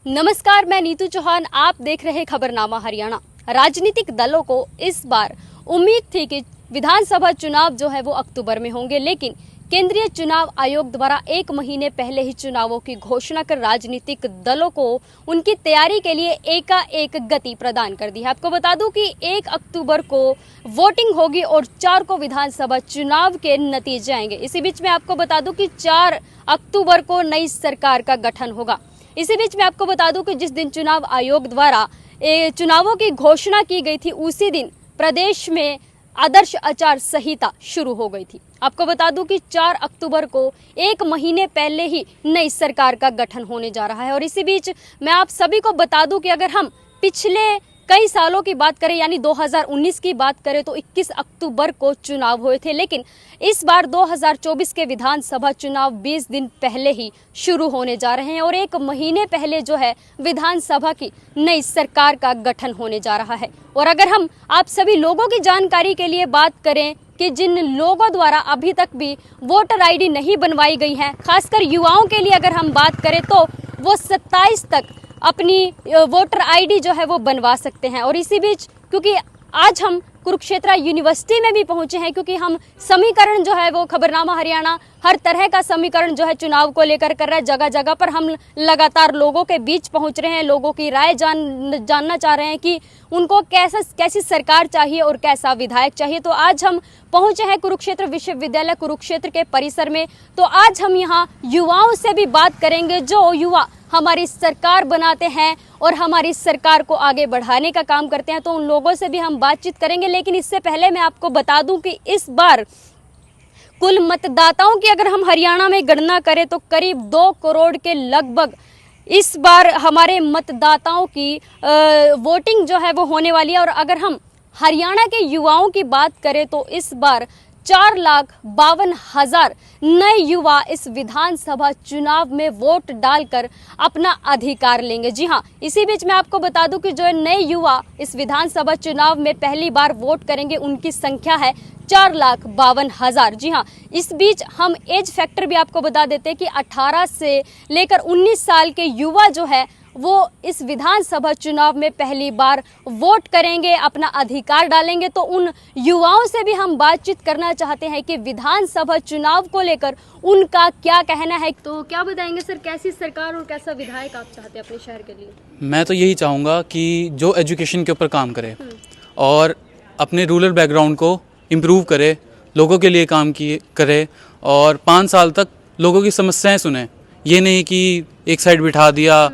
नमस्कार, मैं नीतू चौहान। आप देख रहे खबरनामा हरियाणा। राजनीतिक दलों को इस बार उम्मीद थी कि विधानसभा चुनाव जो है वो अक्टूबर में होंगे, लेकिन केंद्रीय चुनाव आयोग द्वारा 1 महीने पहले ही चुनावों की घोषणा कर राजनीतिक दलों को उनकी तैयारी के लिए एकाएक गति प्रदान कर दी है। आपको बता दूं कि 1 अक्टूबर को वोटिंग होगी और 4 को विधानसभा चुनाव के नतीजे आएंगे। इसी बीच में आपको बता दूं कि 4 अक्टूबर को नई सरकार का गठन होगा। इसी बीच में आपको बता दूं कि जिस दिन चुनाव आयोग द्वारा चुनावों की घोषणा की गई थी, उसी दिन प्रदेश में आदर्श आचार संहिता शुरू हो गई थी। आपको बता दूं कि 4 अक्टूबर को 1 महीने पहले ही नई सरकार का गठन होने जा रहा है। और इसी बीच मैं आप सभी को बता दूं कि अगर हम पिछले कई सालों की बात करें, यानी 2019 की बात करें, तो 21 अक्टूबर को चुनाव हुए थे, लेकिन इस बार 2024 के विधानसभा चुनाव 20 दिन पहले ही शुरू होने जा रहे हैं और 1 महीने पहले जो है विधानसभा की नई सरकार का गठन होने जा रहा है। और अगर हम आप सभी लोगों की जानकारी के लिए बात करें कि जिन लोगों द्वारा अभी तक भी वोटर आईडी नहीं बनवाई गई है, खासकर युवाओं के लिए अगर हम बात करें, तो वो 27 तक अपनी वोटर आईडी जो है वो बनवा सकते हैं। और इसी बीच क्योंकि आज हम कुरुक्षेत्र यूनिवर्सिटी में भी पहुंचे हैं, क्योंकि हम समीकरण जो है वो खबरनामा हरियाणा हर तरह का समीकरण जो है चुनाव को लेकर कर रहा है। जगह जगह पर हम लगातार लोगों के बीच पहुंच रहे हैं, लोगों की राय जानना चाह रहे हैं कि उनको कैसी सरकार चाहिए और कैसा विधायक चाहिए। तो आज हम पहुंचे हैं कुरुक्षेत्र विश्वविद्यालय कुरुक्षेत्र के परिसर में। तो आज हम यहाँ युवाओं से भी बात करेंगे, जो युवा हमारी सरकार बनाते हैं और हमारी सरकार को आगे बढ़ाने का काम करते हैं। तो उन लोगों से भी हम बातचीत करेंगे, लेकिन इससे पहले मैं आपको बता दूं कि इस बार कुल मतदाताओं की अगर हम हरियाणा में गणना करें तो करीब 2 करोड़ के लगभग इस बार हमारे मतदाताओं की वोटिंग जो है वो होने वाली है। और अगर हम हरियाणा के युवाओं की बात करें तो इस बार 4,52,000 नए युवा इस विधानसभा चुनाव में वोट डालकर अपना अधिकार लेंगे। जी हां, इसी बीच मैं आपको बता दूं कि जो नए युवा इस विधानसभा चुनाव में पहली बार वोट करेंगे, उनकी संख्या है 4,52,000। जी हां, इस बीच हम एज फैक्टर भी आपको बता देते हैं कि 18 से लेकर 19 साल के युवा जो है वो इस विधानसभा चुनाव में पहली बार वोट करेंगे, अपना अधिकार डालेंगे। तो उन युवाओं से भी हम बातचीत करना चाहते हैं कि विधानसभा चुनाव को लेकर उनका क्या कहना है। तो क्या बताएंगे सर, कैसी सरकार और कैसा विधायक आप चाहते हैं अपने शहर के लिए? मैं तो यही चाहूँगा कि जो एजुकेशन के ऊपर काम करे और अपने रूरल बैकग्राउंड को इम्प्रूव करे, लोगों के लिए काम करे और 5 साल तक लोगों की समस्याएं सुने। ये नहीं कि एक साइड बिठा दिया,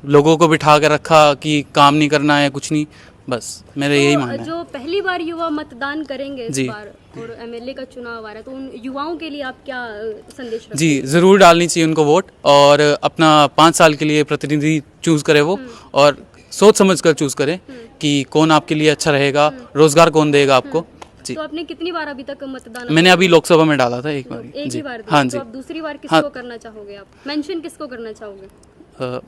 लोगों को बिठा कर रखा कि काम नहीं करना है, कुछ नहीं। बस मेरा यही मानना है। जो पहली बार युवा मतदान करेंगे इस बार और एमएलए का चुनाव आ रहा है, तो उन युवाओं के लिए आप क्या संदेश रखते हैं? जी, ज़रूर डालनी चाहिए उनको वोट और अपना 5 साल के लिए प्रतिनिधि चूज़ करे वो, और सोच समझ कर चूज़ करे कि कौन आपके लिए अच्छा रहेगा, रोजगार कौन देगा आपको। तो आपने कितनी बार अभी तक मतदान? मैंने अभी लोकसभा में डाला था एक बार। एक ही बार? हाँ जी। तो आप दूसरी बार किसको करना चाहोगे? आप मेंशन किसको करना चाहोगे?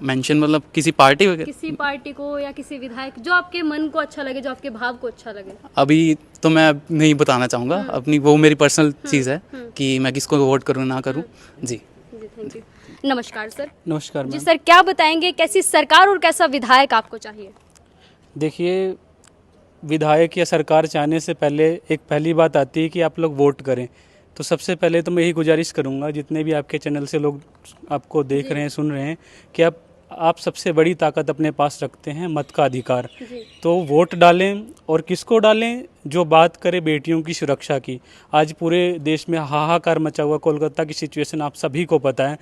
मेंशन मतलब किसी पार्टी वगैरह? किसी पार्टी को या किसी विधायक, जो आपके मन को अच्छा लगे, जो आपके भाव को अच्छा लगे। अभी तो मैं नहीं बताना चाहूँगा अपनी, वो मेरी पर्सनल चीज़ है कि मैं किसको वोट करूँ ना करूँ। जी थैंक यू। नमस्कार सर। नमस्कार जी सर, क्या बताएंगे कैसी सरकार और कैसा विधायक आपको चाहिए? देखिए, विधायक या सरकार चाहने से पहले एक पहली बात आती है कि आप लोग वोट करें। तो सबसे पहले तो मैं यही गुजारिश करूंगा, जितने भी आपके चैनल से लोग आपको देख रहे हैं, सुन रहे हैं, कि आप सबसे बड़ी ताकत अपने पास रखते हैं, मत का अधिकार। तो वोट डालें और किसको डालें? जो बात करे बेटियों की सुरक्षा की। आज पूरे देश में हाहाकार मचा हुआ, कोलकाता की सिचुएशन आप सभी को पता है।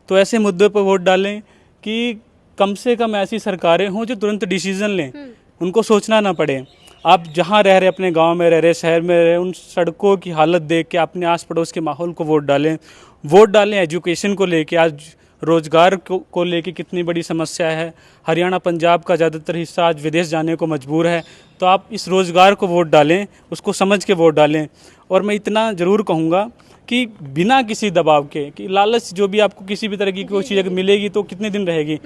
तो ऐसे मुद्दों पर वोट डालें कि कम से कम ऐसी सरकारें हों जो तुरंत डिसीजन लें, उनको सोचना ना पड़े। आप जहाँ रह रहे, अपने गांव में रह रहे, शहर में रह रहे, उन सड़कों की हालत देख के अपने आस पड़ोस के माहौल को वोट डालें। एजुकेशन को लेके, आज रोज़गार को लेके कितनी बड़ी समस्या है। हरियाणा पंजाब का ज़्यादातर हिस्सा आज विदेश जाने को मजबूर है। तो आप इस रोज़गार को वोट डालें, उसको समझ के वोट डालें। और मैं इतना ज़रूर कहूँगा कि बिना किसी दबाव के, कि लालच जो भी आपको किसी भी तरह की कोई चीज़ अगर मिलेगी तो कितने दिन रहेगी,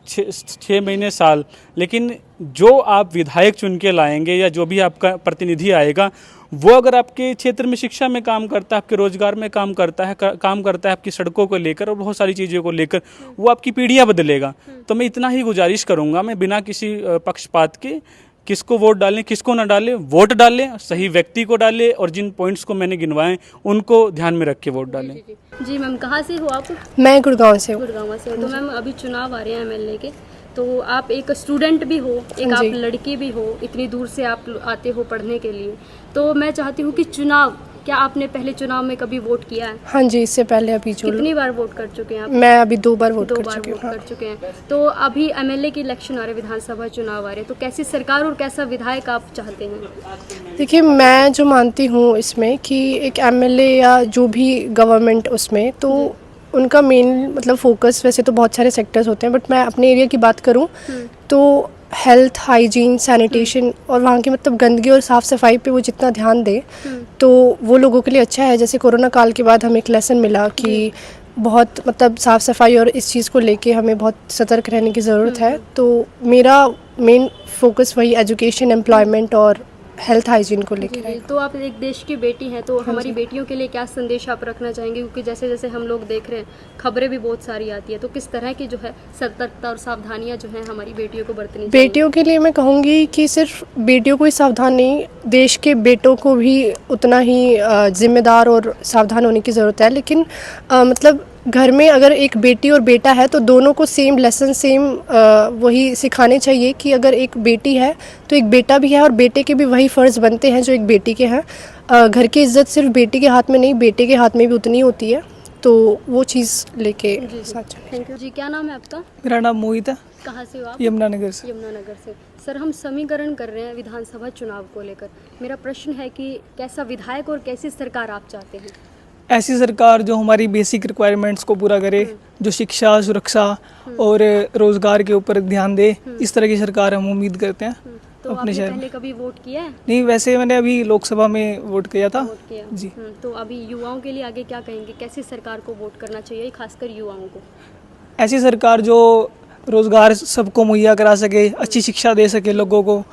6 महीने, साल, लेकिन जो आप विधायक चुन के लाएंगे या जो भी आपका प्रतिनिधि आएगा, वो अगर आपके क्षेत्र में शिक्षा में काम करता है, आपके रोजगार में काम करता है, आपकी सड़कों को लेकर और बहुत सारी चीज़ों को लेकर, वो आपकी पीढ़ियाँ बदलेगा। तो मैं इतना ही गुजारिश करूँगा, मैं बिना किसी पक्षपात के, किसको वोट डालें किसको ना डालें, वोट डालें, सही व्यक्ति को डालें और जिन पॉइंट्स को मैंने गिनवाए उनको ध्यान में रख के वोट डालें। जी मैम, कहाँ से हो आप? मैं गुड़गांव से हूँ। गुड़गांव से हो। तो मैम अभी चुनाव आ रहे हैं एमएलए के, तो आप एक स्टूडेंट भी हो, एक आप लड़की भी हो, इतनी दूर से आप आते हो पढ़ने के लिए, तो मैं चाहती हूँ कि चुनाव, क्या आपने पहले चुनाव में कभी वोट किया है? हाँ जी, इससे पहले अभी जो कितनी बार वोट कर चुके हैं आप? मैं अभी 2 बार वोट दो कर बार चुकी वोट हूँ। कर चुके हैं। तो अभी एमएलए की इलेक्शन आ रहे, विधानसभा चुनाव आ रहे, तो कैसी सरकार और कैसा विधायक आप चाहते हैं? देखिए, मैं जो मानती हूँ इसमें कि एक एमएलए या जो भी गवर्नमेंट उसमें, तो उनका मेन मतलब फोकस, वैसे तो बहुत सारे सेक्टर्स होते हैं बट मैं अपने एरिया की बात करूँ तो हेल्थ, हाइजीन, सैनिटेशन और वहाँ की मतलब गंदगी और साफ़ सफाई पे वो जितना ध्यान दे तो वो लोगों के लिए अच्छा है। जैसे कोरोना काल के बाद हमें एक लेसन मिला कि बहुत मतलब साफ़ सफाई और इस चीज़ को लेके हमें बहुत सतर्क रहने की ज़रूरत है। तो मेरा मेन फोकस वही एजुकेशन, एम्प्लॉयमेंट और हेल्थ हाइजीन को लेकर है। तो आप एक देश की बेटी हैं, तो हमारी बेटियों के लिए क्या संदेश आप रखना चाहेंगे? क्योंकि जैसे जैसे हम लोग देख रहे हैं, खबरें भी बहुत सारी आती है, तो किस तरह की जो है सतर्कता और सावधानियां जो है हमारी बेटियों को बरतनी चाहिए? बेटियों के लिए मैं कहूँगी कि सिर्फ बेटियों को ही सावधान नहीं, देश के बेटों को भी उतना ही जिम्मेदार और सावधान होने की ज़रूरत है। लेकिन मतलब घर में अगर एक बेटी और बेटा है तो दोनों को सेम लेसन, सेम वही सिखाने चाहिए कि अगर एक बेटी है तो एक बेटा भी है और बेटे के भी वही फ़र्ज़ बनते हैं जो एक बेटी के हैं। घर की इज़्ज़त सिर्फ बेटी के हाथ में नहीं, बेटे के हाथ में भी उतनी होती है, तो वो चीज़ लेके साथ चलें। थैंक यू जी। क्या नाम है आपका? मेरा नाम मोहित है, कहाँ से हो आप? यमुनानगर से। यमुनानगर से। सर, हम समीकरण कर रहे हैं विधानसभा चुनाव को लेकर। मेरा प्रश्न है कि कैसा विधायक और कैसी सरकार आप चाहते हैं? ऐसी सरकार जो हमारी बेसिक रिक्वायरमेंट्स को पूरा करे, जो शिक्षा, सुरक्षा और रोजगार के ऊपर ध्यान दे, इस तरह की सरकार हम उम्मीद करते हैं तो अपने आपने शहर पहले में। कभी वोट किया है? नहीं, वैसे मैंने अभी लोकसभा में वोट किया था। वोट किया जी। तो अभी युवाओं के लिए आगे क्या कहेंगे? कैसी सरकार को वोट करना चाहिए, खासकर युवाओं को? ऐसी सरकार जो रोजगार सबको मुहैया करा सके, अच्छी शिक्षा दे सके लोगों को,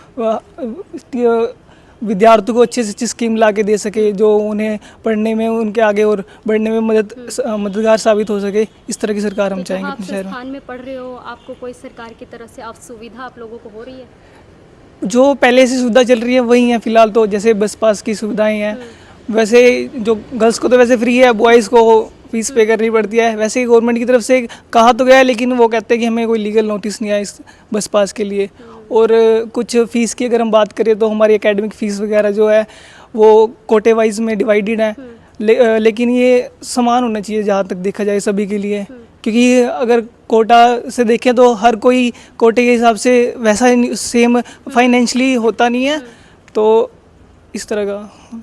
विद्यार्थियों को अच्छे से अच्छी स्कीम ला के दे सके जो उन्हें पढ़ने में, उनके आगे और बढ़ने में मददगार साबित हो सके। इस तरह की सरकार हम तो चाहेंगे जहाँ अपने आप शहर में। संस्थान में पढ़ रहे हो, आपको कोई सरकार की तरफ से आप सुविधा आप लोगों को हो रही है? जो पहले से सुविधा चल रही है वही है फिलहाल, तो जैसे बस पास की सुविधाएं हैं, वैसे जो गर्ल्स को तो वैसे फ्री है, बॉयज़ को फीस पे करनी पड़ती है। वैसे ही गवर्नमेंट की तरफ से कहा तो गया है, लेकिन वो कहते हैं कि हमें कोई लीगल नोटिस नहीं आया इस बस पास के लिए। और कुछ फ़ीस की अगर हम बात करें तो हमारी एकेडमिक फ़ीस वगैरह जो है वो कोटे वाइज में डिवाइडेड है, लेकिन ये समान होना चाहिए जहाँ तक देखा जाए सभी के लिए। क्योंकि अगर कोटा से देखें तो हर कोई कोटे के हिसाब से वैसा सेम फाइनेंशियली होता नहीं है, तो इस तरह का।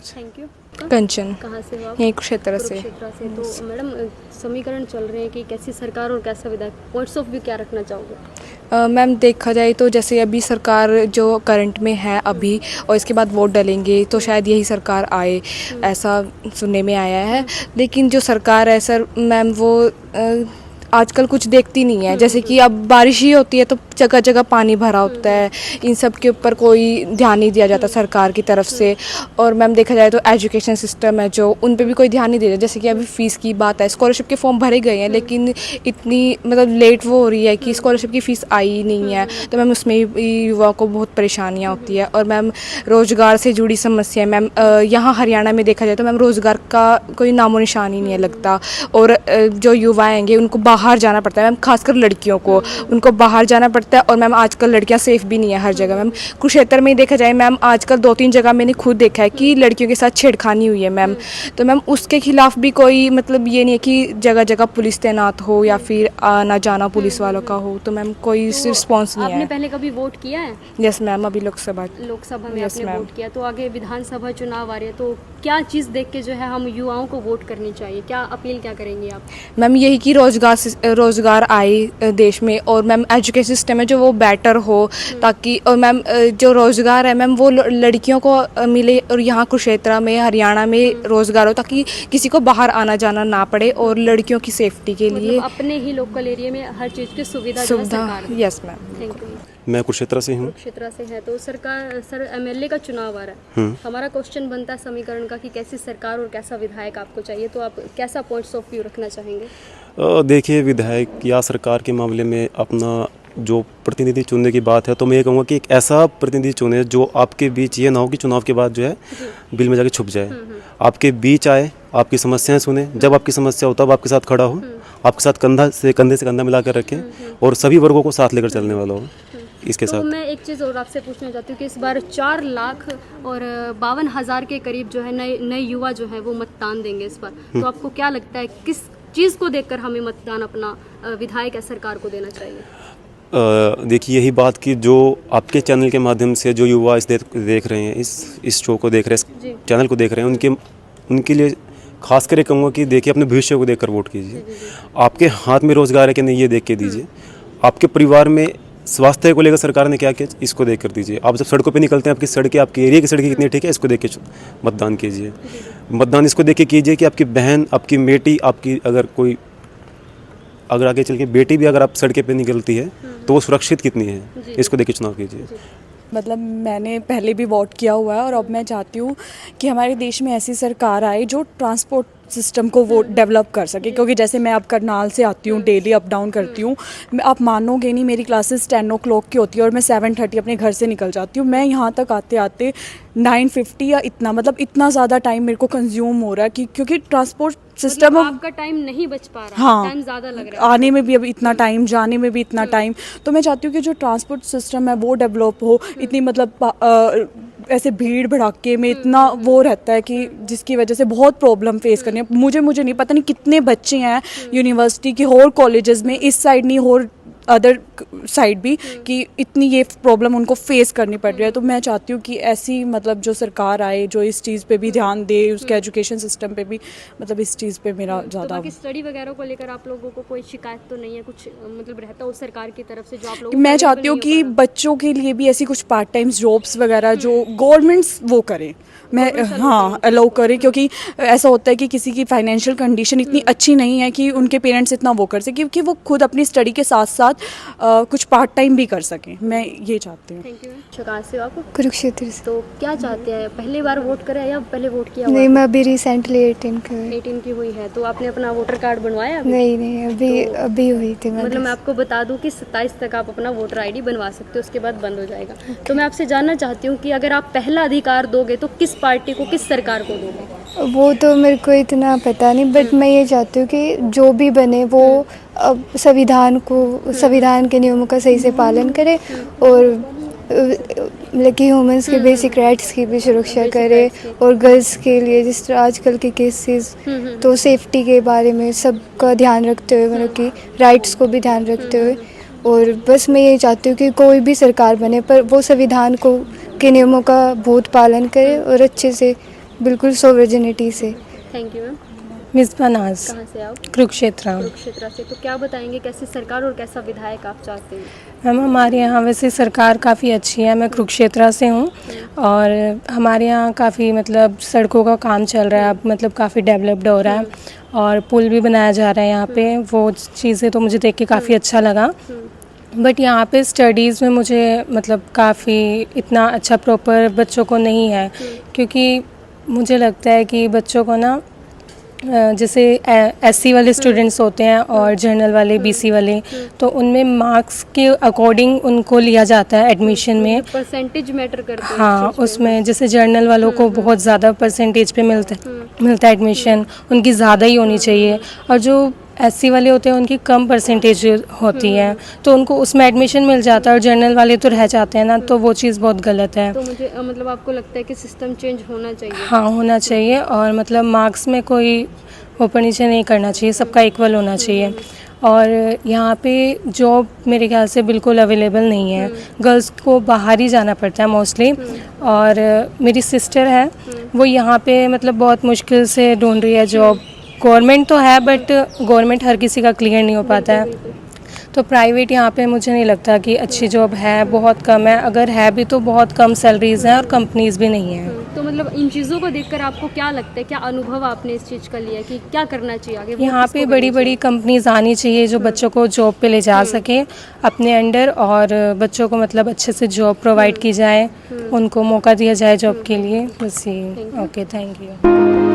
Thank you. कंचन, कहाँ से हो आप? यहीं कुरुक्षेत्र से। कुरुक्षेत्र से। तो मैडम, समीकरण चल रहे हैं कि कैसी सरकार और कैसा विधायक, पॉइंट्स ऑफ व्यू क्या रखना चाहोगे? मैम, देखा जाए तो जैसे अभी सरकार जो करंट में है अभी, और इसके बाद वोट डालेंगे तो शायद यही सरकार आए, ऐसा सुनने में आया है। लेकिन जो सरकार है सर मैम, वो आजकल कुछ देखती नहीं है। जैसे कि अब बारिश ही होती है तो जगह जगह पानी भरा होता है, इन सब के ऊपर कोई ध्यान नहीं दिया जाता सरकार की तरफ से। और मैम देखा जाए तो एजुकेशन सिस्टम है जो, उन पे भी कोई ध्यान नहीं देता। जैसे कि अभी फ़ीस की बात है, स्कॉलरशिप के फॉर्म भरे गए हैं लेकिन इतनी मतलब लेट वो हो रही है कि स्कॉलरशिप की फ़ीस आई ही नहीं है, तो मैम उसमें भी युवाओं को बहुत परेशानियाँ होती है। और मैम रोज़गार से जुड़ी समस्या मैम, यहाँ हरियाणा में देखा जाए तो मैम रोज़गार का कोई नामो निशान ही नहीं है लगता। और जो युवा आएंगे उनको बाहर जाना पड़ता है मैम, खासकर लड़कियों को, उनको बाहर जाना पड़ता है। और मैम आजकल लड़कियां सेफ भी नहीं है हर जगह। मैम कुरुक्षेत्र में ही देखा जाए मैम, आजकल 2-3 जगह मैंने खुद देखा है कि लड़कियों के साथ छेड़खानी हुई है मैम। तो मैम उसके खिलाफ भी कोई मतलब ये नहीं है कि जगह जगह पुलिस तैनात हो या फिर आना जाना पुलिस वालों का हो, तो मैम कोई रिस्पॉन्स नहीं आपने है। पहले कभी वोट किया है? यस मैम, अभी लोकसभा में Yes, आपने ma'am. वोट किया, तो आगे विधानसभा चुनाव आ रहे हैं, तो क्या चीज़ देख के जो है हम युवाओं को वोट करनी चाहिए? क्या अपील क्या करेंगे आप? मैम यही कि रोज़गार आए देश में, और मैम एजुकेशन सिस्टम है जो वो बेटर हो, ताकि और मैम जो रोज़गार है मैम वो लड़कियों को मिले, और यहाँ कुरुक्षेत्र में हरियाणा में रोज़गार हो ताकि किसी को बाहर आना जाना ना पड़े, और लड़कियों की सेफ्टी के लिए मतलब अपने ही लोकल एरिया में हर चीज़ की सुविधा जो है सुविधा। सरकार दे। Yes ma'am. Thank you. मैं कुरुक्षेत्र से हूँ। क्षेत्र से है तो सर एमएलए का चुनाव आ रहा है, हमारा क्वेश्चन बनता है समीकरण का कि कैसी सरकार और कैसा विधायक आपको चाहिए, तो आप कैसा पॉइंट्स ऑफ व्यू रखना चाहेंगे? देखिए, विधायक या सरकार के मामले में अपना जो प्रतिनिधि चुनने की बात है, तो मैं ये कहूँगा कि एक ऐसा प्रतिनिधि चुने जो आपके बीच ये ना हो कि चुनाव के बाद जो है बिल में जाके छुप जाए। आपके बीच आए, आपकी समस्याएं सुने, जब आपकी समस्या हो तब आपके साथ खड़ा हो, आपके साथ कंधे से कंधा मिला कर रखें और सभी वर्गों को साथ लेकर चलने वाला हो। इसके तो साथ मैं एक चीज़ और आपसे पूछना चाहती हूँ कि इस बार 4 लाख और 52,000 के करीब जो है नए युवा जो है वो मतदान देंगे इस बार, तो आपको क्या लगता है किस चीज़ को देखकर हमें मतदान अपना विधायक या सरकार को देना चाहिए? देखिए, यही बात कि जो आपके चैनल के माध्यम से जो युवा देख रहे हैं, इस शो को देख रहे हैं, इस चैनल को देख रहे हैं, उनके लिए खास कर कहूँगा कि देखिए, अपने भविष्य को देखकर वोट कीजिए। आपके हाथ में रोजगार है कि नहीं, ये देख के दीजिए। आपके परिवार में स्वास्थ्य को लेकर सरकार ने क्या किया, इसको देख कर दीजिए। आप जब सड़कों पे निकलते हैं, आपकी सड़कें, आपके एरिया की सड़कें कितनी ठीक है, इसको देख के मतदान कीजिए। मतदान इसको देख के कीजिए कि आपकी बहन, आपकी बेटी, आपकी अगर आगे चल के बेटी भी अगर आप सड़कें पे निकलती है तो वो सुरक्षित कितनी है, इसको देख के चुनाव कीजिए। मतलब मैंने पहले भी वोट किया हुआ है और अब मैं चाहती हूँ कि हमारे देश में ऐसी सरकार आए जो ट्रांसपोर्ट सिस्टम को वो डेवलप कर सके, क्योंकि जैसे मैं अब करनाल से आती हूँ, डेली अप डाउन करती हूँ। आप मानोगे नहीं, मेरी क्लासेस 10 o'clock की होती है और मैं 7:30 अपने घर से निकल जाती हूँ। मैं यहाँ तक आते आते 9:50 या इतना, मतलब इतना ज़्यादा टाइम मेरे को कंज्यूम हो रहा है कि क्योंकि ट्रांसपोर्ट सिस्टम आपका टाइम नहीं बच पा रहा, हाँ, टाइम ज़्यादा लग रहा है, आने में भी अब इतना टाइम, जाने में भी इतना टाइम। तो मैं चाहती हूँ कि जो ट्रांसपोर्ट सिस्टम है वो डेवलप हो। इतनी मतलब ऐसे भीड़ भड़ाके में इतना वो रहता है कि जिसकी वजह से बहुत प्रॉब्लम फेस करनी है। मुझे नहीं पता नहीं कितने बच्चे हैं यूनिवर्सिटी की और कॉलेजेस में, इस साइड नहीं और अदर साइड भी, कि इतनी ये प्रॉब्लम उनको फेस करनी पड़ रही है। तो मैं चाहती हूँ कि ऐसी मतलब जो सरकार आए जो इस चीज़ पे भी ध्यान दे, उसके एजुकेशन सिस्टम पे भी, मतलब इस चीज़ पे मेरा ज़्यादा। तो बाकी स्टडी वगैरह को लेकर आप लोगों को कोई शिकायत तो नहीं है, कुछ मतलब रहता हो सरकार की तरफ से जो आप लोग? मैं चाहती हूँ कि बच्चों के लिए भी ऐसी कुछ पार्ट टाइम जॉब्स वगैरह जो गवर्नमेंट्स वो करें, मैं हाँ अलाउ करें, क्योंकि ऐसा होता है कि किसी की फाइनेंशियल कंडीशन इतनी अच्छी नहीं है कि उनके पेरेंट्स इतना वो कर सकें, क्योंकि वो खुद अपनी स्टडी के साथ साथ कुछ पार्ट टाइम भी कर सकें। मैं ये चाहती हूँ। Thank you. कहाँ से हो आप? कुरुक्षेत्र से। तो क्या चाहते हैं, पहली बार वोट करें या पहले वोट किया? नहीं, मैं अभी रिसेंटली 18 की हुई है। तो आपने अपना वोटर कार्ड बनवाया अभी? नहीं अभी हुई थी। मतलब मैं आपको बता दूं कि 27 तक आप अपना वोटर आईडी बनवा सकते हो, उसके बाद बंद हो जाएगा। तो मैं आपसे जानना चाहती हूँ कि अगर आप पहला अधिकार दोगे तो किस पार्टी को, किस सरकार को दोगे? वो तो मेरे को इतना पता नहीं, बट मैं ये चाहती हूँ कि जो भी बने वो संविधान के नियमों का सही से पालन करे और लकी ह्यूमंस के बेसिक राइट्स की भी सुरक्षा करे, और गर्ल्स के लिए जिस तरह आजकल के केसेस, तो सेफ्टी के बारे में सबका ध्यान रखते हुए, मतलब कि राइट्स को भी ध्यान रखते हुए। और बस मैं ये चाहती हूँ कि कोई भी सरकार बने पर वो संविधान के नियमों का बहुत पालन करे और अच्छे से, बिल्कुल सोवर्जिनिटी से। Thank you ma'am. मिसबा नाज। कहाँ से आप? कुरुक्षेत्र। से। तो क्या बताएंगे कैसी सरकार और कैसा विधायक आप चाहते हैं? मैम हमारे यहाँ वैसे सरकार काफ़ी अच्छी है। मैं कुरुक्षेत्र से हूँ और हमारे यहाँ काफ़ी मतलब सड़कों का काम चल रहा है अब, मतलब काफ़ी डेवलप्ड हो रहा है और पुल भी बनाया जा रहा है यहाँ पे। वो चीज़ें तो मुझे देख के काफ़ी अच्छा लगा। बट यहाँ पे स्टडीज़ में मुझे मतलब काफ़ी इतना अच्छा प्रॉपर बच्चों को नहीं है, क्योंकि मुझे लगता है कि बच्चों को ना जैसे एससी वाले स्टूडेंट्स होते हैं और जनरल वाले, बीसी वाले, तो उनमें मार्क्स के अकॉर्डिंग उनको लिया जाता है एडमिशन में। परसेंटेज मैटर करता है। हाँ, उसमें जैसे जर्नल वालों को बहुत ज़्यादा परसेंटेज पे मिलता है एडमिशन, उनकी ज़्यादा ही होनी चाहिए, और जो एससी वाले होते हैं उनकी कम परसेंटेज होती है, तो उनको उसमें एडमिशन मिल जाता है और जर्नल वाले तो रह जाते हैं ना, तो वो चीज़ बहुत गलत है। तो मुझे मतलब आपको लगता है कि सिस्टम चेंज होना चाहिए? हाँ, होना चाहिए, और मतलब मार्क्स में कोई ऊपर नीचे नहीं करना चाहिए, सबका इक्वल होना चाहिए। और यहाँ पे जॉब मेरे ख्याल से बिल्कुल अवेलेबल नहीं है, गर्ल्स को बाहर ही जाना पड़ता है मोस्टली। और मेरी सिस्टर है, वो यहाँ पे मतलब बहुत मुश्किल से ढूंढ रही है जॉब। गवर्नमेंट तो है बट गवर्नमेंट हर किसी का क्लियर नहीं हो पाता है, तो प्राइवेट यहाँ पे मुझे नहीं लगता कि अच्छी जॉब है, बहुत कम है, अगर है भी तो बहुत कम सैलरीज हैं और कंपनीज भी नहीं हैं। तो मतलब इन चीज़ों को देखकर आपको क्या लगता है, क्या अनुभव आपने इस चीज़ का लिया कि क्या करना चाहिए आगे? वो यहाँ किसको पे करना बड़ी बड़ी चाहिए? कंपनीज आनी चाहिए जो बच्चों को जॉब पे ले जा सके अपने अंडर, और बच्चों को मतलब अच्छे से जॉब प्रोवाइड की जाए, उनको मौका दिया जाए जॉब के लिए। बस ये। Okay, thank you.